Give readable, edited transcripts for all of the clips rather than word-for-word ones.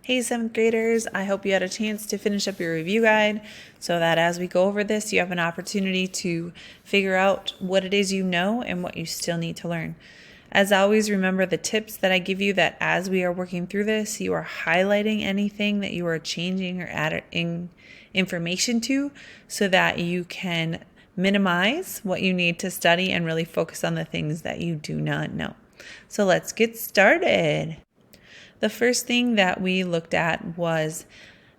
Hey, 7th graders, I hope you had a chance to finish up your review guide so that as we go over this, you have an opportunity to figure out what it is you know and what you still need to learn. As always, remember the tips that I give you, that as we are working through this, you are highlighting anything that you are changing or adding information to so that you can minimize what you need to study and really focus on the things that you do not know. So let's get started. The first thing that we looked at was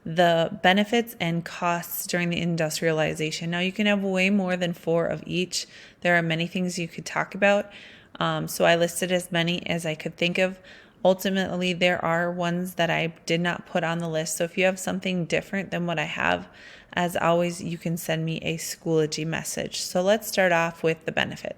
the benefits and costs during the industrialization. Now, you can have way more than 4 of each. There are many things you could talk about. So I listed as many as I could think of. Ultimately, there are ones that I did not put on the list. So if you have something different than what I have, as always, you can send me a Schoology message. So let's start off with the benefits.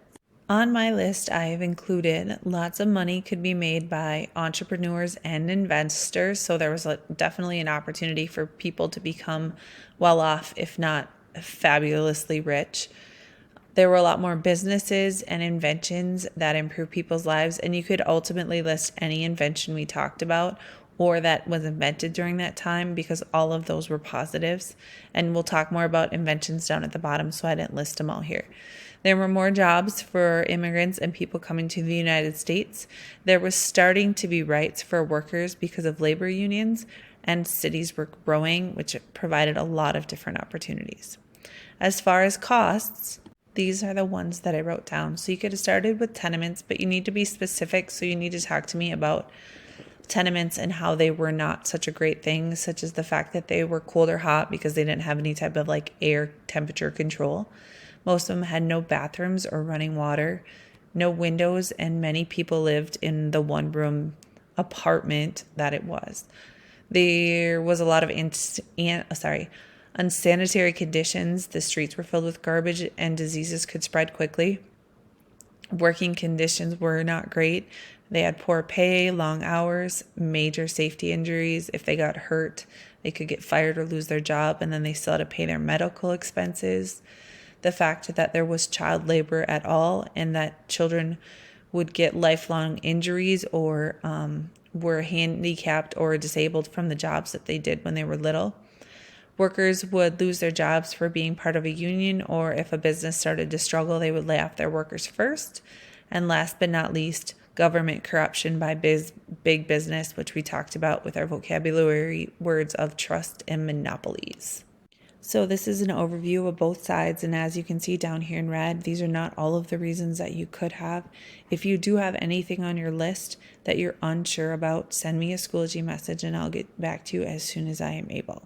On my list, I have included lots of money could be made by entrepreneurs and investors. So there was definitely an opportunity for people to become well off, if not fabulously rich. There were a lot more businesses and inventions that improve people's lives. And you could ultimately list any invention we talked about or that was invented during that time, because all of those were positives. And we'll talk more about inventions down at the bottom, so I didn't list them all here. There were more jobs for immigrants and people coming to the United States. There was starting to be rights for workers because of labor unions, and cities were growing, which provided a lot of different opportunities. As far as costs, these are the ones that I wrote down. So you could have started with tenements, but you need to be specific. So you need to talk to me about tenements and how they were not such a great thing, such as the fact that they were cold or hot because they didn't have any type of air temperature control. Most of them had no bathrooms or running water, no windows, and many people lived in the one-room apartment that it was. There was a lot of unsanitary conditions. The streets were filled with garbage and diseases could spread quickly. Working conditions were not great. They had poor pay, long hours, major safety injuries. If they got hurt, they could get fired or lose their job, and then they still had to pay their medical expenses. The fact that there was child labor at all and that children would get lifelong injuries or were handicapped or disabled from the jobs that they did when they were little. Workers would lose their jobs for being part of a union, or if a business started to struggle, they would lay off their workers first. And last but not least, government corruption by big business, which we talked about with our vocabulary words of trust and monopolies. So this is an overview of both sides, and as you can see down here in red, these are not all of the reasons that you could have. If you do have anything on your list that you're unsure about, send me a Schoology message and I'll get back to you as soon as I am able.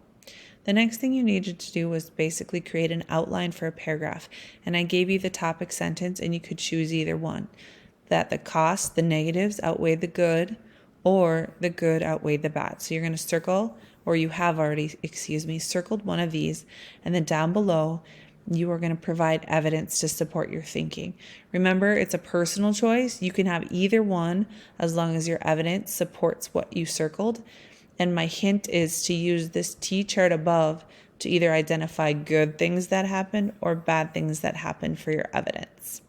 The next thing you needed to do was basically create an outline for a paragraph, and I gave you the topic sentence and you could choose either one. That the costs, the negatives outweigh the good, or the good outweighed the bad. So you're going to circle, or you have already, circled one of these, and then down below, you are going to provide evidence to support your thinking. Remember, it's a personal choice. You can have either one as long as your evidence supports what you circled. And my hint is to use this T-chart above to either identify good things that happened or bad things that happened for your evidence.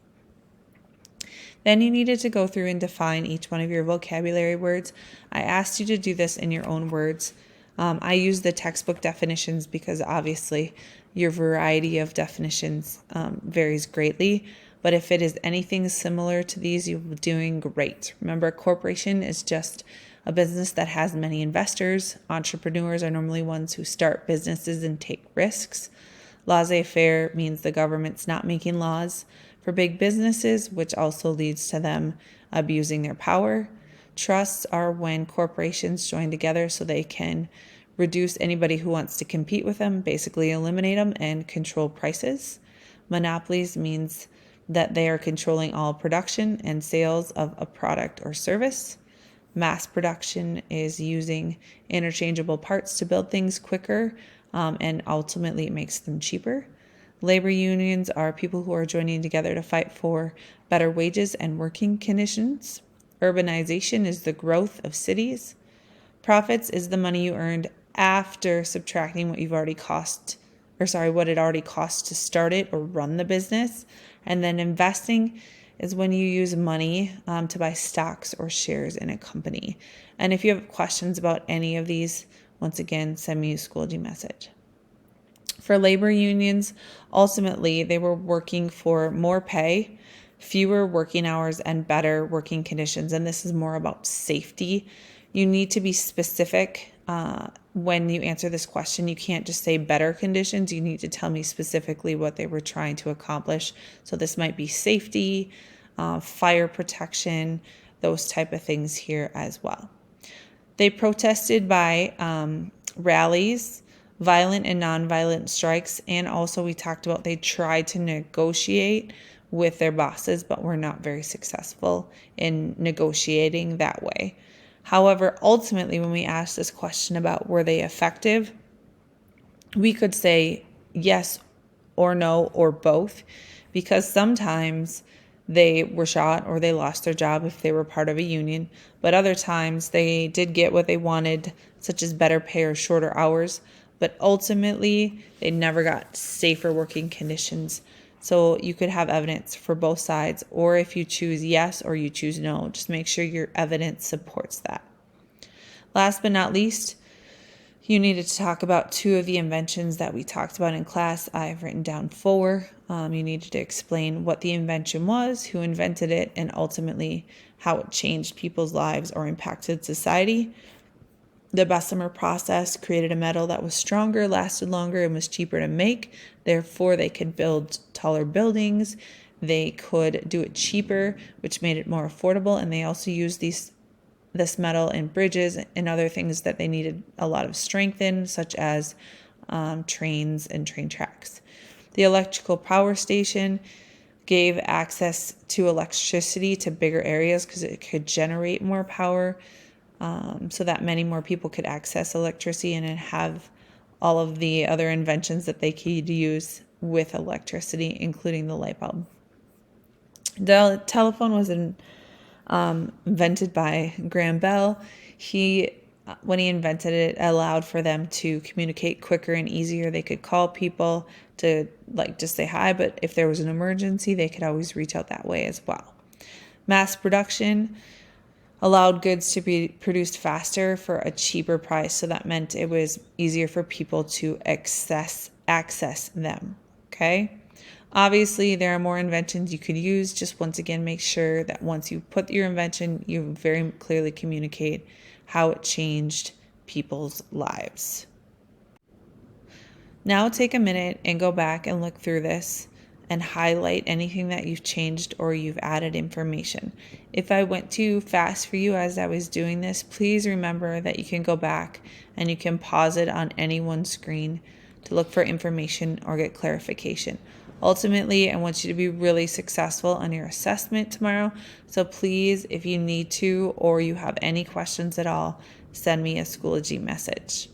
Then you needed to go through and define each one of your vocabulary words. I asked you to do this in your own words. I use the textbook definitions because obviously your variety of definitions varies greatly. But if it is anything similar to these, you're doing great. Remember, a corporation is just a business that has many investors. Entrepreneurs are normally ones who start businesses and take risks. Laissez-faire means the government's not making laws for big businesses, which also leads to them abusing their power. Trusts are when corporations join together so they can reduce anybody who wants to compete with them, basically eliminate them and control prices. Monopolies means that they are controlling all production and sales of a product or service. Mass production is using interchangeable parts to build things quicker, and ultimately it makes them cheaper. Labor unions are people who are joining together to fight for better wages and working conditions. Urbanization is the growth of cities. Profits is the money you earned after subtracting what it already cost to start it or run the business. And then investing is when you use money to buy stocks or shares in a company. And if you have questions about any of these, once again, send me a Schoology message. For labor unions, ultimately, they were working for more pay, fewer working hours, and better working conditions. And this is more about safety. You need to be specific when you answer this question. You can't just say better conditions. You need to tell me specifically what they were trying to accomplish. So this might be safety, fire protection, those type of things here as well. They protested by rallies, violent and nonviolent strikes, and also we talked about they tried to negotiate with their bosses, but were not very successful in negotiating that way. However, ultimately, when we ask this question about were they effective, we could say yes or no or both, because sometimes they were shot or they lost their job if they were part of a union, but other times they did get what they wanted, such as better pay or shorter hours, but ultimately they never got safer working conditions. So you could have evidence for both sides, or if you choose yes or you choose no, just make sure your evidence supports that. Last but not least, you needed to talk about 2 of the inventions that we talked about in class. I've written down 4. You needed to explain what the invention was, who invented it, and ultimately how it changed people's lives or impacted society. The Bessemer Process created a metal that was stronger, lasted longer, and was cheaper to make. Therefore, they could build taller buildings. They could do it cheaper, which made it more affordable. And they also used this metal in bridges and other things that they needed a lot of strength in, such as trains and train tracks. The electrical power station gave access to electricity to bigger areas because it could generate more power, so that many more people could access electricity and have all of the other inventions that they could use with electricity, including the light bulb. The telephone was invented by Graham Bell. When he invented it, allowed for them to communicate quicker and easier. They could call people to just say hi, but if there was an emergency, they could always reach out that way as well. Mass production allowed goods to be produced faster for a cheaper price, so that meant it was easier for people to access them. Okay? Obviously, there are more inventions you could use. Just once again, make sure that once you put your invention, you very clearly communicate how it changed people's lives. Now take a minute and go back and look through this and highlight anything that you've changed or you've added information. If I went too fast for you as I was doing this, please remember that you can go back and you can pause it on any one screen to look for information or get clarification. Ultimately, I want you to be really successful on your assessment tomorrow. So please, if you need to or you have any questions at all, send me a Schoology message.